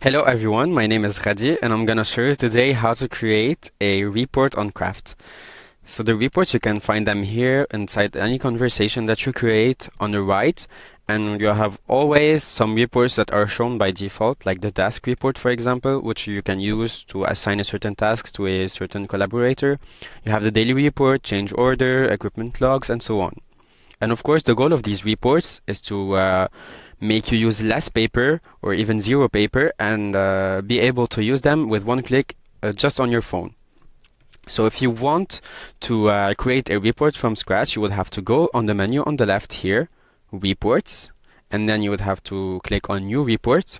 Hello everyone, my name is Khadi and I'm gonna show you today how to create a report on Kraaft. So the reports, you can find them here inside any conversation that you create on the right, and you have always some reports that are shown by default, like the task report, for example, which you can use to assign a certain task to a certain collaborator. You have the daily report, change order, equipment logs, and so on. And of course, the goal of these reports is to make you use less paper or even zero paper and be able to use them with one click just on your phone. So if you want to create a report from scratch, you would have to go on the menu on the left here, Reports, and then you would have to click on New Report.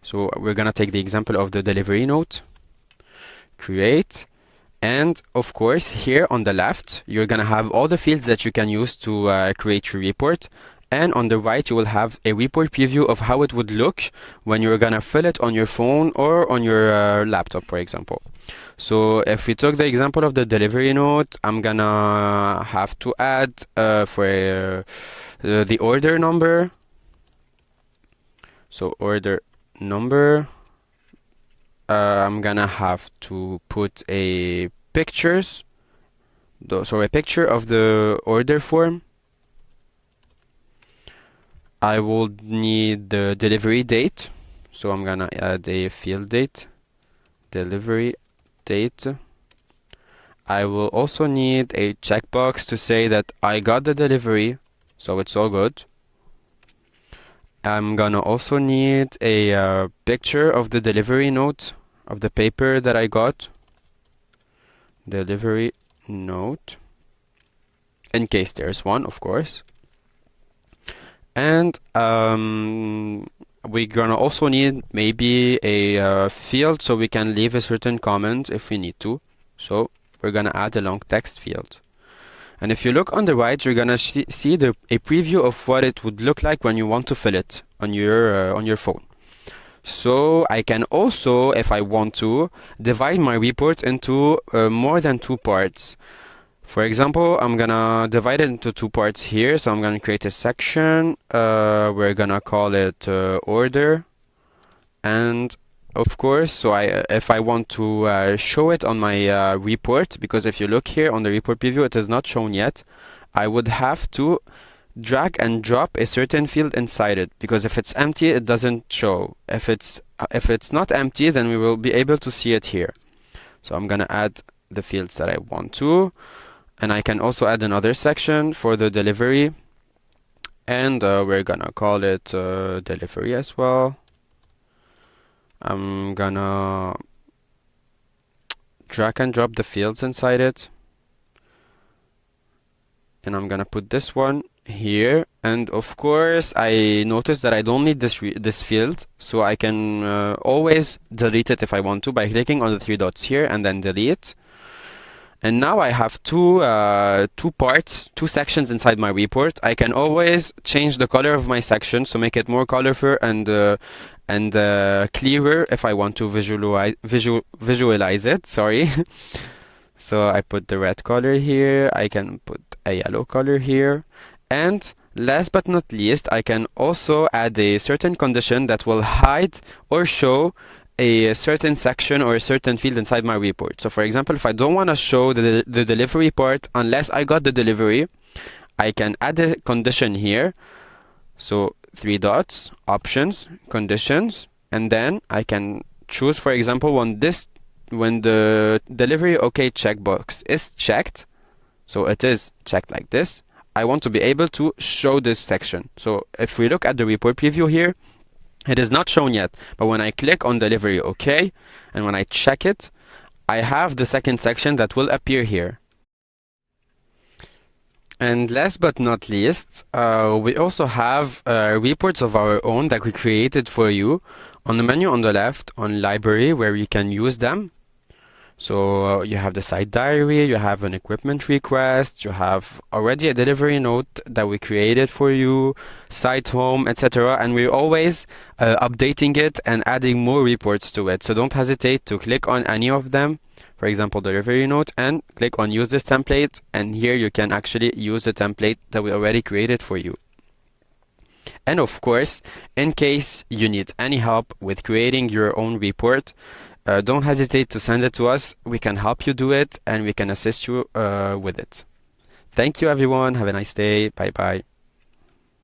So we're going to take the example of the delivery note, Create, and of course here on the left, you're going to have all the fields that you can use to create your report. And on the right, you will have a report preview of how it would look when you're gonna fill it on your phone or on your laptop, for example. So if we took the example of the delivery note, I'm gonna have to add for the order number. So order number, I'm gonna have to put a pictures, so a picture of the order form. I will need the delivery date, so I'm gonna add a field date, delivery date. I will also need a checkbox to say that I got the delivery, so it's all good. I'm gonna also need a picture of the delivery note, of the paper that I got, delivery note, in case there's one, of course. And we're gonna also need maybe a field so we can leave a certain comment if we need to. So we're gonna add a long text field. And if you look on the right, you're gonna see a preview of what it would look like when you want to fill it on your phone. So I can also, if I want to, divide my report into more than two parts. For example, I'm gonna divide it into two parts here. So I'm gonna create a section. We're gonna call it order. And of course, so if I want to show it on my report, because if you look here on the report preview, it is not shown yet, I would have to drag and drop a certain field inside it, because if it's empty, it doesn't show. If it's not empty, then we will be able to see it here. So I'm gonna add the fields that I want to. And I can also add another section for the delivery, and we're gonna call it delivery as well. I'm gonna drag and drop the fields inside it, and I'm gonna put this one here. And of course, I noticed that I don't need this field, so I can always delete it if I want to by clicking on the three dots here and then delete. And now I have two sections inside my report. I can always change the color of my section, so make it more colorful and clearer if I want to visualize it. Sorry. So I put the red color here. I can put a yellow color here. And last but not least, I can also add a certain condition that will hide or show a certain section or a certain field inside my report. So for example, if I don't want to show the delivery part unless I got the delivery, I can add a condition here. So three dots, options, conditions, and then I can choose, for example, when the delivery OK checkbox is checked, so it is checked like this, I want to be able to show this section. So if we look at the report preview here, it is not shown yet, but when I click on delivery OK, and when I check it, I have the second section that will appear here. And last but not least, we also have reports of our own that we created for you on the menu on the left on library, where you can use them. So you have the site diary, you have an equipment request, you have already a delivery note that we created for you, site home, etc. And we're always updating it and adding more reports to it. So don't hesitate to click on any of them, for example, delivery note, and click on use this template. And here you can actually use the template that we already created for you. And of course, in case you need any help with creating your own report, don't hesitate to send it to us. We can help you do it and we can assist you with it. Thank you, everyone. Have a nice day. Bye bye.